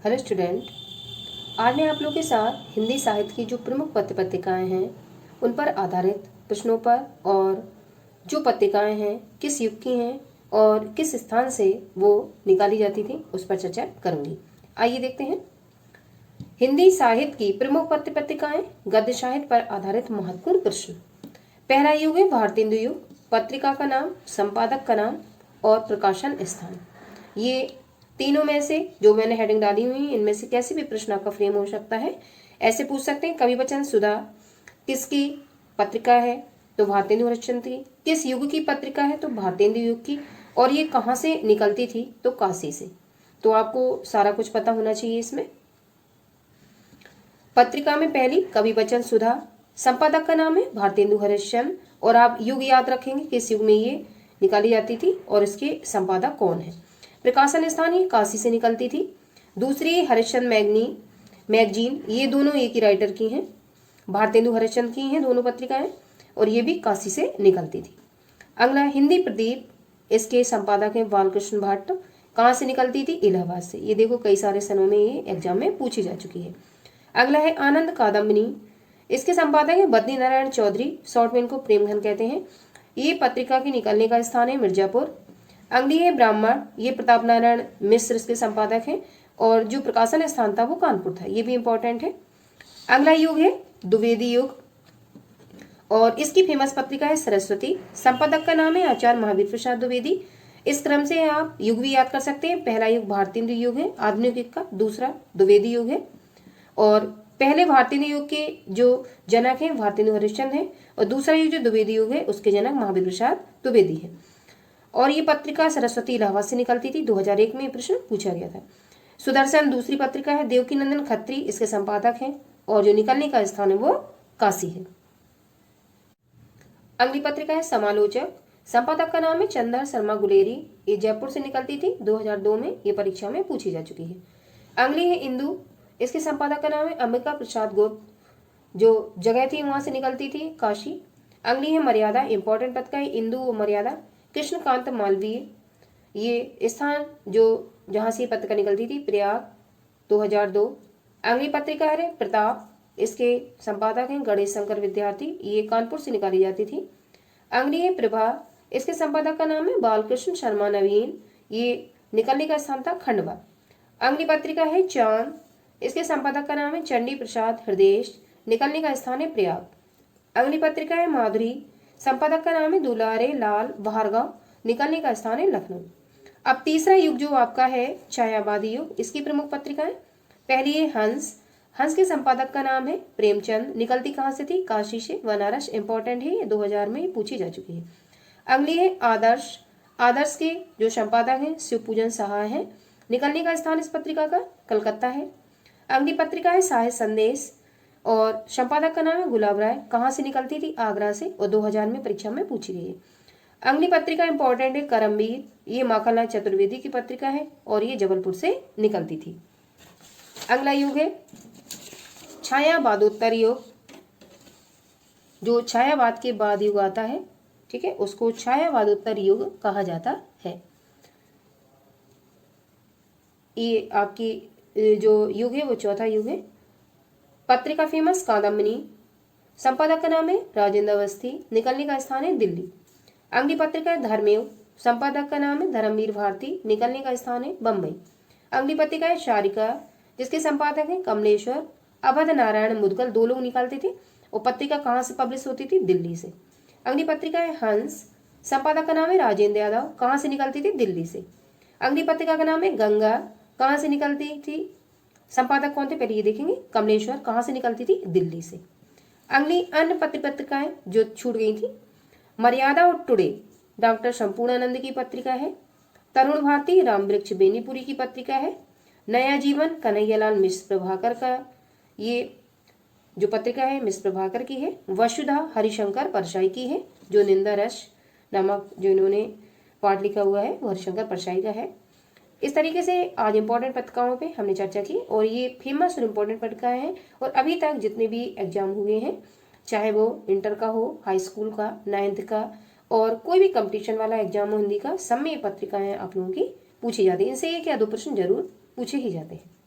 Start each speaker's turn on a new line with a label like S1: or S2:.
S1: Hello student, आज मैं आप लोगों के साथ हिंदी साहित्य की जो प्रमुख पत्र पत्रिकाएं हैं उन पर आधारित प्रश्नों पर और जो पत्रिकाएं हैं किस युग की हैं और किस स्थान से वो निकाली जाती थी उस पर चर्चा करूंगी। आइए देखते हैं। हिंदी साहित्य की प्रमुख पत्र पत्रिकाएं, गद्य साहित्य पर आधारित महत्वपूर्ण प्रश्न। पहला युग है भारतेंदु युग। पत्रिका का नाम, संपादक का नाम और प्रकाशन स्थान। ये तीनों में से जो मैंने हेडिंग डाली हुई है इनमें से कैसे भी प्रश्न आपका फ्रेम हो सकता है। ऐसे पूछ सकते हैं, कवि वचन सुधा किसकी पत्रिका है तो भारतेंदु हरिश्चंद्र की। किस युग की पत्रिका है तो भारतेंदु युग की। और ये कहाँ से निकलती थी तो काशी से। तो आपको सारा कुछ पता होना चाहिए इसमें। पत्रिका में पहली कवि वचन सुधा, संपादक का नाम है भारतेंदु हरिश्चंद्र और आप युग याद रखेंगे किस युग में ये निकाली जाती थी और इसके संपादक कौन है। प्रकाशन स्थान ही काशी से निकलती थी। दूसरी हरिश्चंद्र मैगजीन, ये दोनों एक ही राइटर की हैं, भारतेंदु हरिश्चंद्र की हैं दोनों पत्रिकाएं और ये भी काशी से निकलती थी। अगला हिंदी प्रदीप, इसके संपादक हैं बालकृष्ण भट्ट। कहाँ से निकलती थी? इलाहाबाद से। ये देखो कई सारे सनों में ये एग्जाम में पूछी जा चुकी है। अगला है आनंद कादम्बिनी, इसके संपादक है बद्री नारायण चौधरी, शॉर्ट में इनको प्रेमघन कहते हैं। ये पत्रिका के निकलने का स्थान है मिर्जापुर। अगली है ब्राह्मण, ये प्रताप नारायण मिश्र इसके संपादक हैं और जो प्रकाशन स्थान था वो कानपुर था, ये भी इंपॉर्टेंट है। अगला युग है द्विवेदी युग और इसकी फेमस पत्रिका है सरस्वती। संपादक का नाम है आचार्य महावीर प्रसाद द्विवेदी। इस क्रम से आप युग भी याद कर सकते हैं। पहला युग भारतेंदु युग है आधुनिक युग का, दूसरा द्विवेदी युग है और पहले भारतेंदु युग के जो जनक हैं भारतेंदु हरिश्चंद्र हैं और दूसरा युग जो द्विवेदी युग है उसके जनक महावीर प्रसाद द्विवेदी है। और ये पत्रिका सरस्वती इलाहाबाद से निकलती थी। 2001 में ये प्रश्न पूछा गया था। सुदर्शन दूसरी पत्रिका है। देवकीनंदन खत्री इसके संपादक हैं और जो निकलने का स्थान है वो काशी है। अगली पत्रिका है समालोचक, संपादक का नाम है चंद्र शर्मा गुलेरी। ये जयपुर से निकलती थी। 2002 में ये परीक्षा में पूछी जा चुकी है। अगली है इंदु, इसके संपादक का नाम है अंबिका प्रसाद गुप्त, जो जगह थी वहां से निकलती थी काशी। अगली है मर्यादा, इंपॉर्टेंट पत्रिका है इंदु और मर्यादा, कृष्णकांत मालवीय। ये स्थान जो जहां से पत्रिका निकलती थी प्रयाग, 2002। अगली पत्रिका है प्रताप, इसके संपादक हैं गणेश शंकर विद्यार्थी, ये कानपुर से निकाली जाती थी। अगली है प्रभा, इसके संपादक का नाम है बालकृष्ण शर्मा नवीन, ये निकलने का स्थान था खंडवा। अगली पत्रिका है चांद, इसके संपादक का नाम है चंडी प्रसाद हृदय, निकलने का स्थान है प्रयाग। अगली पत्रिका है माधुरी, संपादक का नाम है दुलारे लाल भार्गव, निकलने का स्थान है लखनऊ। अब तीसरा युग जो आपका है छायावादी युग, इसकी प्रमुख पत्रिकाएं, पहली है हंस, हंस के संपादक का नाम है प्रेमचंद, निकलती कहाँ से थी? काशी से, बनारस, इंपॉर्टेंट है, ये 2000 में पूछी जा चुकी है। अगली है आदर्श, आदर्श के जो संपादक हैं शिवपूजन सहाय है, निकलने का स्थान इस पत्रिका का कलकत्ता है। अगली पत्रिका है साहित्य संदेश और संपादक का नाम है गुलाब राय, कहाँ से निकलती थी? आगरा से और 2000 में परीक्षा में पूछी गई है। अगली पत्रिका इंपॉर्टेंट है करमवीर, ये माखनलाल चतुर्वेदी की पत्रिका है और ये जबलपुर से निकलती थी। अगला युग है छायावादोत्तर युग, जो छायावाद के बाद युग आता है, ठीक है, उसको छायावादोत्तर युग कहा जाता है। ये आपकी जो युग है वो चौथा युग है। पत्रिका फेमस कादम्बिनी, संपादक का नाम है राजेंद्र अवस्थी, निकलने का स्थान है दिल्ली। अगली पत्रिका है धर्मयुग, संपादक का नाम है धर्मवीर भारती, निकलने का स्थान है बम्बई। अगली पत्रिका है शारिका, जिसके संपादक हैं कमलेश्वर अवध नारायण मुदगल, दो लोग निकालते थे और पत्रिका कहाँ से पब्लिश होती थी? दिल्ली से। अगली पत्रिका है हंस, संपादक का नाम है राजेंद्र यादव, कहाँ से निकलती थी? दिल्ली से। अगली पत्रिका का नाम है गंगा, कहाँ से निकलती थी? संपादक कौन थे पहले ये देखेंगे, कमलेश्वर, कहाँ से निकलती थी? दिल्ली से। अगली अन्य पत्रिकाएं जो छूट गई थी, मर्यादा और टुडे डॉक्टर संपूर्णानंद की पत्रिका है। तरुण भारती रामवृक्ष बेनीपुरी की पत्रिका है। नया जीवन कन्हैयालाल मिश्र प्रभाकर का ये जो पत्रिका है मिश्र प्रभाकर की है। वसुधा हरिशंकर परशाई की है, जो निंदा रस नामक जो इन्होंने पाठ लिखा हुआ है वो हरिशंकर परशाई का है। इस तरीके से आज इंपॉर्टेंट पत्रिकाओं पे हमने चर्चा की और ये फेमस और इम्पोर्टेंट पत्रिकाएं हैं और अभी तक जितने भी एग्जाम हुए हैं, चाहे वो इंटर का हो, हाई स्कूल का, 9th का और कोई भी कंपटीशन वाला एग्जाम हो हिंदी का, सब में ये पत्रिकाएं आप लोगों की पूछी जाती है। इनसे ये क्या 2 प्रश्न जरूर पूछे ही जाते हैं।